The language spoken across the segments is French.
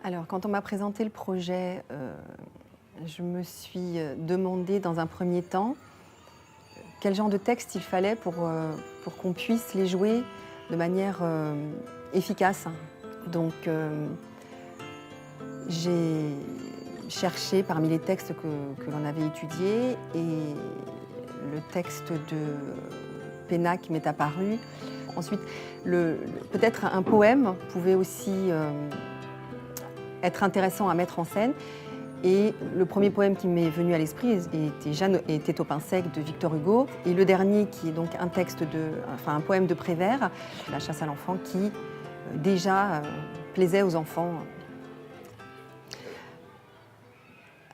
Alors, quand on m'a présenté le projet, je me suis demandé dans un premier temps quel genre de texte il fallait pour qu'on puisse les jouer de manière efficace. Donc, j'ai cherché parmi les textes que l'on avait étudiés et le texte de Pénac m'est apparu. Ensuite, peut-être un poème pouvait aussi être intéressant à mettre en scène. Et le premier poème qui m'est venu à l'esprit était Jeanne était au pain sec de Victor Hugo. Et le dernier, qui est donc un poème de Prévert, La chasse à l'enfant, qui déjà plaisait aux enfants.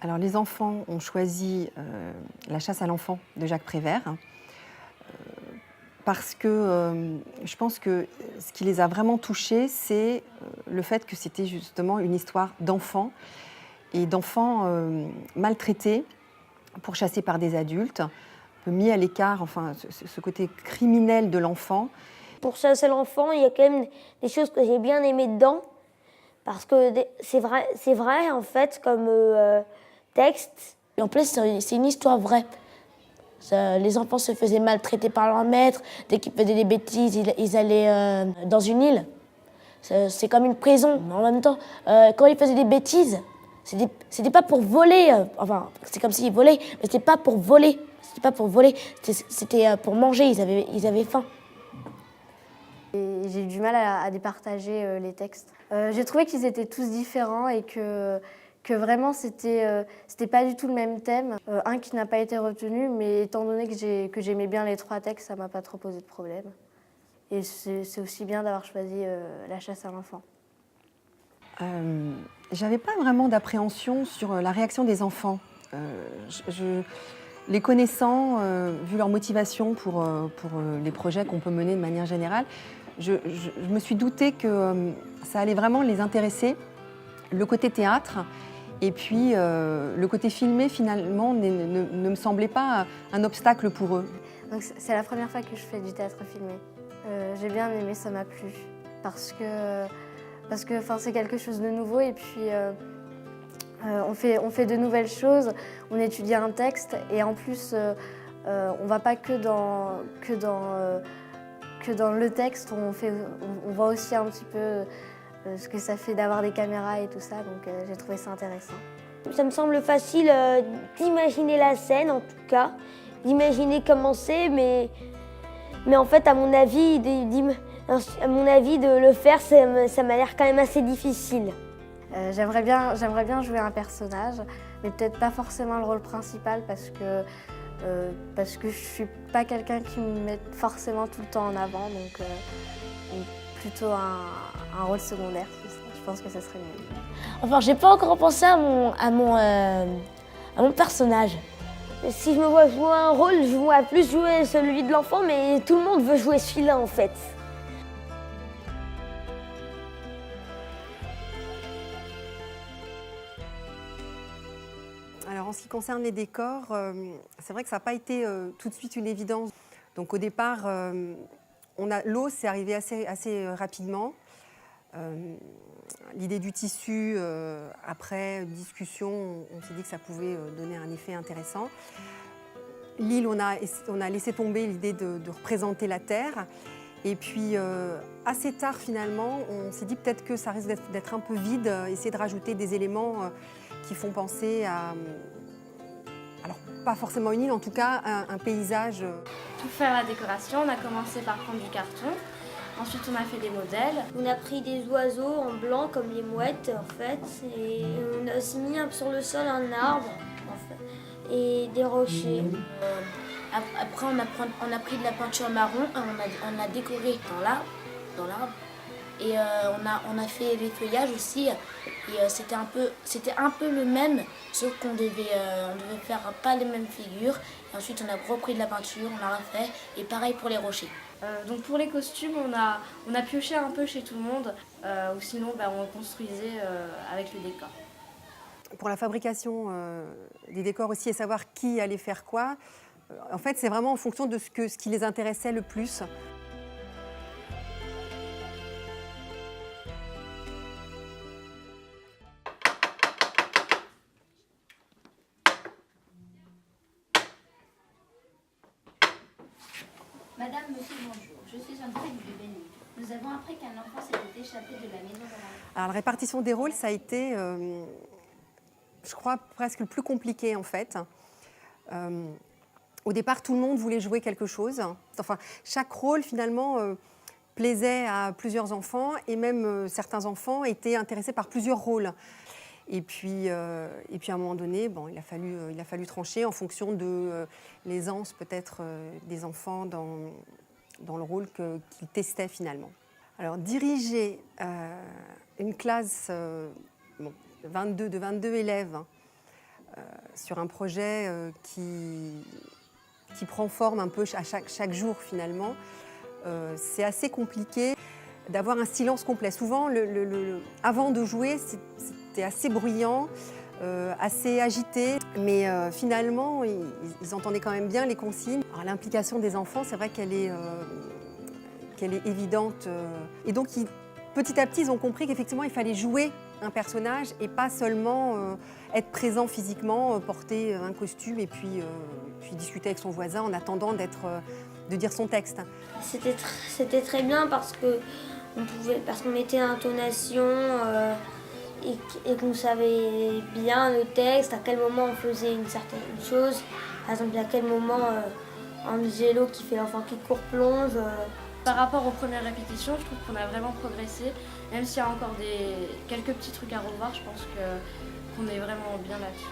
Alors les enfants ont choisi La chasse à l'enfant de Jacques Prévert parce que je pense que ce qui les a vraiment touchés, c'est le fait que c'était justement une histoire d'enfants et d'enfants maltraités, pourchassés par des adultes, un peu mis à l'écart, enfin ce côté criminel de l'enfant. Pour Chasser l'enfant, il y a quand même des choses que j'ai bien aimées dedans, parce que c'est vrai en fait comme texte. Et en plus, c'est une histoire vraie. Les enfants se faisaient maltraiter par leur maître. Dès qu'ils faisaient des bêtises, ils allaient dans une île. C'est comme une prison. Mais en même temps, quand ils faisaient des bêtises, c'était pas pour voler. Enfin, c'est comme s'ils volaient, mais c'était pas pour voler. C'était pas pour voler. C'était pour manger. Ils avaient faim. Et j'ai eu du mal à départager les textes. J'ai trouvé qu'ils étaient tous différents et que vraiment c'était pas du tout le même thème. Un qui n'a pas été retenu, mais étant donné que j'aimais bien les trois textes, ça m'a pas trop posé de problème. Et c'est aussi bien d'avoir choisi La chasse à l'enfant. J'avais pas vraiment d'appréhension sur la réaction des enfants. Les connaissant, vu leur motivation pour les projets qu'on peut mener de manière générale, je me suis doutée que ça allait vraiment les intéresser. Le côté théâtre et puis le côté filmé, finalement, ne me semblait pas un obstacle pour eux. C'est la première fois que je fais du théâtre filmé. J'ai bien aimé, ça m'a plu. Parce que c'est quelque chose de nouveau et puis on fait de nouvelles choses, on étudie un texte et en plus on ne va pas que dans le texte, on voit aussi un petit peu ce que ça fait d'avoir des caméras et tout ça, donc j'ai trouvé ça intéressant. Ça me semble facile d'imaginer la scène en tout cas, d'imaginer comment c'est, mais en fait à mon avis de le faire, ça m'a l'air quand même assez difficile. J'aimerais bien jouer un personnage, mais peut-être pas forcément le rôle principal parce que je suis pas quelqu'un qui me met forcément tout le temps en avant, donc plutôt un rôle secondaire. Je pense que ça serait mieux. Enfin, j'ai pas encore pensé à mon personnage. Si je me vois jouer un rôle, je vois plus jouer celui de l'enfant, mais tout le monde veut jouer celui-là en fait. Alors en ce qui concerne les décors, c'est vrai que ça n'a pas été tout de suite une évidence. Donc au départ, l'eau s'est arrivée assez rapidement. L'idée du tissu, après discussion, on s'est dit que ça pouvait donner un effet intéressant. L'île, on a laissé tomber l'idée de représenter la terre. Et puis assez tard finalement, on s'est dit peut-être que ça risque d'être un peu vide, essayer de rajouter des éléments qui font penser à, alors pas forcément une île, en tout cas un paysage. Pour faire la décoration, on a commencé par prendre du carton. Ensuite, on a fait des modèles. On a pris des oiseaux en blanc comme les mouettes en fait, et on a aussi mis sur le sol un arbre en fait, et des rochers. Après, on a pris de la peinture marron, on a décoré dans l'arbre. Et on a fait les feuillages aussi. Et c'était un peu le même, sauf qu'on devait faire pas les mêmes figures. Et ensuite, on a repris de la peinture, on l'a refait. Et pareil pour les rochers. Donc pour les costumes, on a pioché un peu chez tout le monde. Ou sinon, on construisait avec le décor. Pour la fabrication des décors aussi et savoir qui allait faire quoi, en fait, c'est vraiment en fonction de ce qui les intéressait le plus. Madame, monsieur, bonjour. Je suis en direct de Béni. Nous avons appris qu'un enfant s'était échappé de la maison de la... Alors, la répartition des rôles, ça a été, je crois, presque le plus compliqué en fait. Au départ, tout le monde voulait jouer quelque chose. Enfin, chaque rôle, finalement, plaisait à plusieurs enfants et même certains enfants étaient intéressés par plusieurs rôles. Et puis à un moment donné, bon, il a fallu trancher en fonction de l'aisance peut-être des enfants dans le rôle qu'ils testaient finalement. Alors, diriger une classe de 22 élèves sur un projet qui prend forme un peu à chaque jour finalement, c'est assez compliqué d'avoir un silence complet. Souvent, avant de jouer, c'était assez bruyant, assez agité, mais finalement, ils entendaient quand même bien les consignes. Alors, l'implication des enfants, c'est vrai qu'elle est évidente. Et donc, petit à petit, ils ont compris qu'effectivement, il fallait jouer un personnage et pas seulement être présent physiquement, porter un costume et puis discuter avec son voisin en attendant de dire son texte. C'était très bien parce qu'on mettait l'intonation et qu'on savait bien le texte, à quel moment on faisait une certaine chose. Par exemple, à quel moment Angelo qui fait l'enfant qui court plonge. Par rapport aux premières répétitions, je trouve qu'on a vraiment progressé. Même s'il y a encore quelques petits trucs à revoir, je pense qu'on est vraiment bien là-dessus.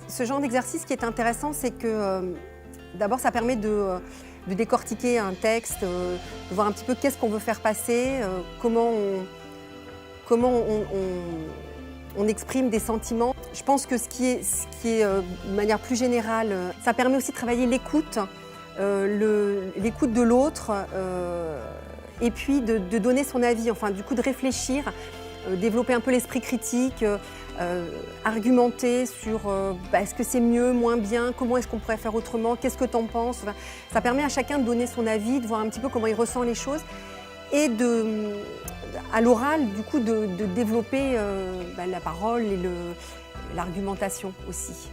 Ce genre d'exercice qui est intéressant, c'est que d'abord ça permet de décortiquer un texte, de voir un petit peu qu'est-ce qu'on veut faire passer, comment on exprime des sentiments. Je pense que ce qui est de manière plus générale, ça permet aussi de travailler l'écoute, l'écoute de l'autre, et puis de donner son avis, enfin du coup de réfléchir, développer un peu l'esprit critique, argumenter sur est-ce que c'est mieux, moins bien, comment est-ce qu'on pourrait faire autrement, qu'est-ce que tu en penses. Enfin, ça permet à chacun de donner son avis, de voir un petit peu comment il ressent les choses et à l'oral, du coup, de développer la parole et l'argumentation aussi.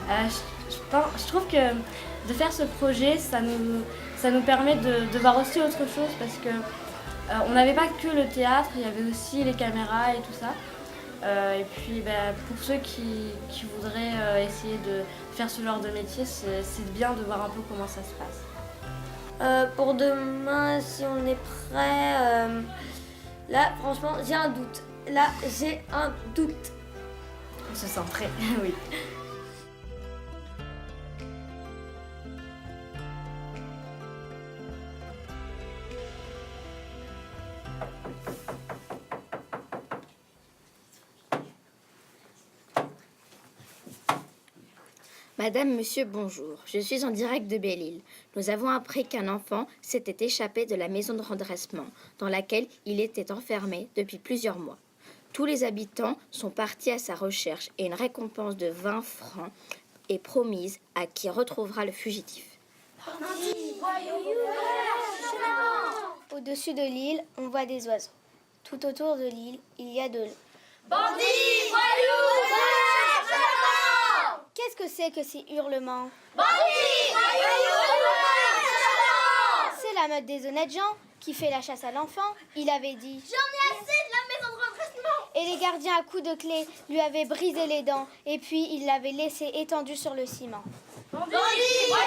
Je trouve que de faire ce projet, ça nous permet de voir aussi autre chose parce que on n'avait pas que le théâtre, il y avait aussi les caméras et tout ça. Et puis pour ceux qui voudraient essayer de faire ce genre de métier, c'est bien de voir un peu comment ça se passe. Pour demain, si on est prêt, là franchement j'ai un doute. On se sent prêt, oui. Madame, monsieur, bonjour. Je suis en direct de Belle-Île. Nous avons appris qu'un enfant s'était échappé de la maison de redressement dans laquelle il était enfermé depuis plusieurs mois. Tous les habitants sont partis à sa recherche et une récompense de 20 francs est promise à qui retrouvera le fugitif. Au-dessus de l'île, on voit des oiseaux. Tout autour de l'île, il y a de l'eau. Bandits, voyous, Qu'est-ce que c'est que ces hurlements? bandits, C'est la meute des honnêtes gens qui fait la chasse à l'enfant. Il avait dit J'en ai assez de la maison de redressement. et les gardiens à coups de clé lui avaient brisé les dents et puis ils l'avaient laissé étendu sur le ciment. Bandits, voyous,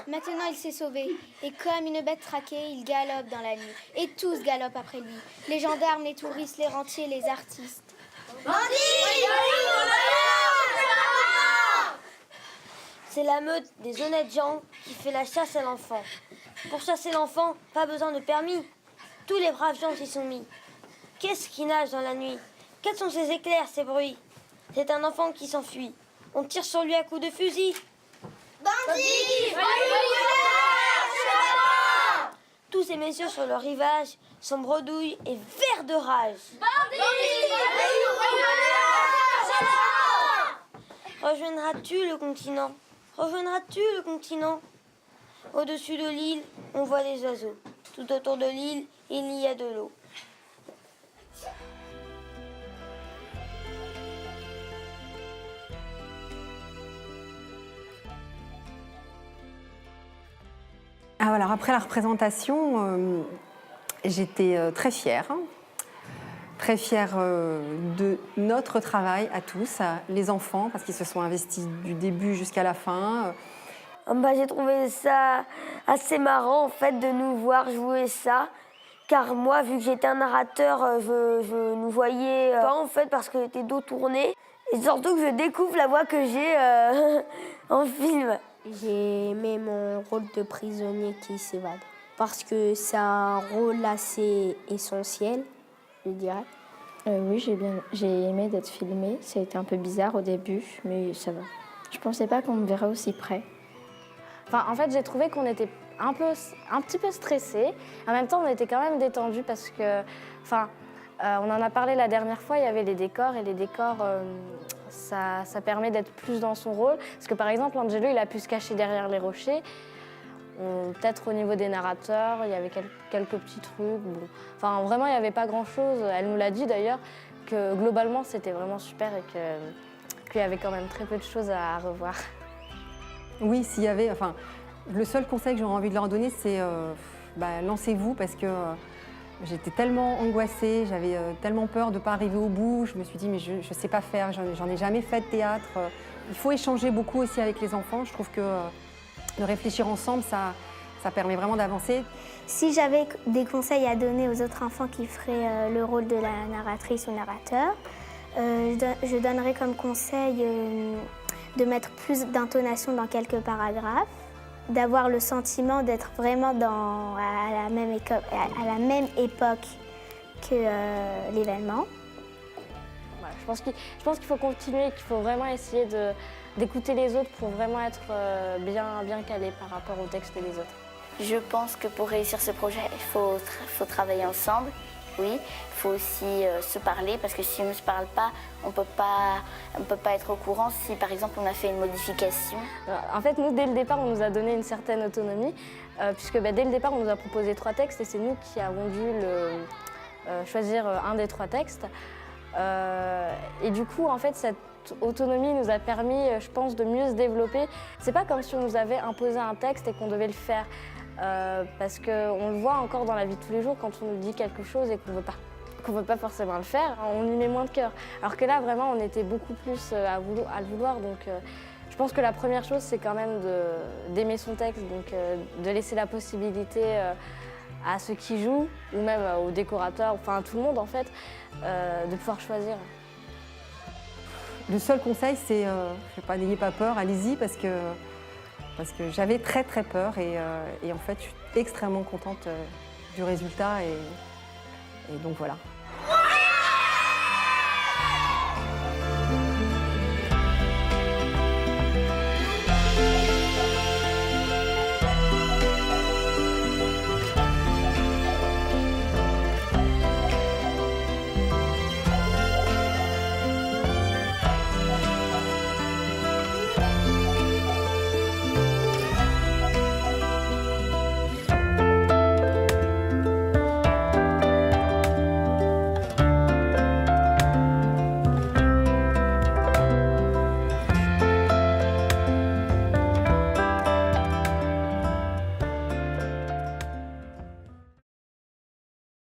Maintenant il s'est sauvé et comme une bête traquée, il galope dans la nuit. Et tous galopent après lui. Les gendarmes, les touristes, les rentiers, les artistes. C'est la meute des honnêtes gens qui fait la chasse à l'enfant. Pour chasser l'enfant, pas besoin de permis. Tous les braves gens s'y sont mis. Qu'est-ce qui nage dans la nuit? Quels sont ces éclairs, ces bruits? C'est un enfant qui s'enfuit. On tire sur lui à coups de fusil. Tous ces messieurs sur le rivage sont bredouilles et verts de rage. Rejoindras-tu le continent? Rejoindras-tu le continent? Au-dessus de l'île, on voit des oiseaux. Tout autour de l'île, il y a de l'eau. Alors après la représentation, j'étais très fière. Très fière de notre travail à tous, les enfants, parce qu'ils se sont investis du début jusqu'à la fin. J'ai trouvé ça assez marrant en fait de nous voir jouer ça. Car moi, vu que j'étais un narrateur, je nous voyais pas en fait parce que j'étais dos tourné. Et surtout que je découvre la voix que j'ai en film. J'ai aimé mon rôle de prisonnier qui s'évade parce que c'est un rôle assez essentiel, je dirais. Oui, j'ai aimé d'être filmée. Ça a été un peu bizarre au début, mais ça va. Je pensais pas qu'on me verrait aussi près. Enfin, en fait, j'ai trouvé qu'on était un petit peu stressés. En même temps, on était quand même détendus parce que, on en a parlé la dernière fois, il y avait les décors et les décors, ça permet d'être plus dans son rôle. Parce que par exemple, Angelo, il a pu se cacher derrière les rochers. Peut-être au niveau des narrateurs, il y avait quelques petits trucs. Bon. Enfin, vraiment, il n'y avait pas grand-chose. Elle nous l'a dit d'ailleurs, que globalement, c'était vraiment super et qu'il y avait quand même très peu de choses à revoir. Oui, s'il y avait... Enfin, le seul conseil que j'aurais envie de leur donner, c'est lancez-vous, parce que j'étais tellement angoissée, j'avais tellement peur de ne pas arriver au bout. Je me suis dit, mais je ne sais pas faire, j'en ai jamais fait de théâtre. Il faut échanger beaucoup aussi avec les enfants. Je trouve que de réfléchir ensemble, ça permet vraiment d'avancer. Si j'avais des conseils à donner aux autres enfants qui feraient le rôle de la narratrice ou narrateur, je donnerais comme conseil de mettre plus d'intonation dans quelques paragraphes, d'avoir le sentiment d'être vraiment à la même époque que l'événement. Voilà, je pense qu'il faut continuer, qu'il faut vraiment essayer d'écouter les autres pour vraiment être bien calé par rapport au texte des autres. Je pense que pour réussir ce projet, il faut travailler ensemble. Oui, il faut aussi se parler parce que si on ne se parle pas, on ne peut pas être au courant si par exemple on a fait une modification. En fait, nous, dès le départ, on nous a donné une certaine autonomie puisque dès le départ, on nous a proposé 3 textes et c'est nous qui avons dû choisir un des 3 textes. Et du coup, en fait, cette autonomie nous a permis, je pense, de mieux se développer. C'est pas comme si on nous avait imposé un texte et qu'on devait le faire. Parce qu'on le voit encore dans la vie de tous les jours, quand on nous dit quelque chose et qu'on veut pas forcément le faire, on y met moins de cœur. Alors que là, vraiment, on était beaucoup plus à le vouloir. Donc, je pense que la première chose, c'est quand même d'aimer son texte, donc de laisser la possibilité à ceux qui jouent, ou même aux décorateurs, enfin à tout le monde en fait, de pouvoir choisir. Le seul conseil, c'est, n'ayez pas peur, allez-y, parce que j'avais très très peur et en fait, je suis extrêmement contente du résultat et donc voilà.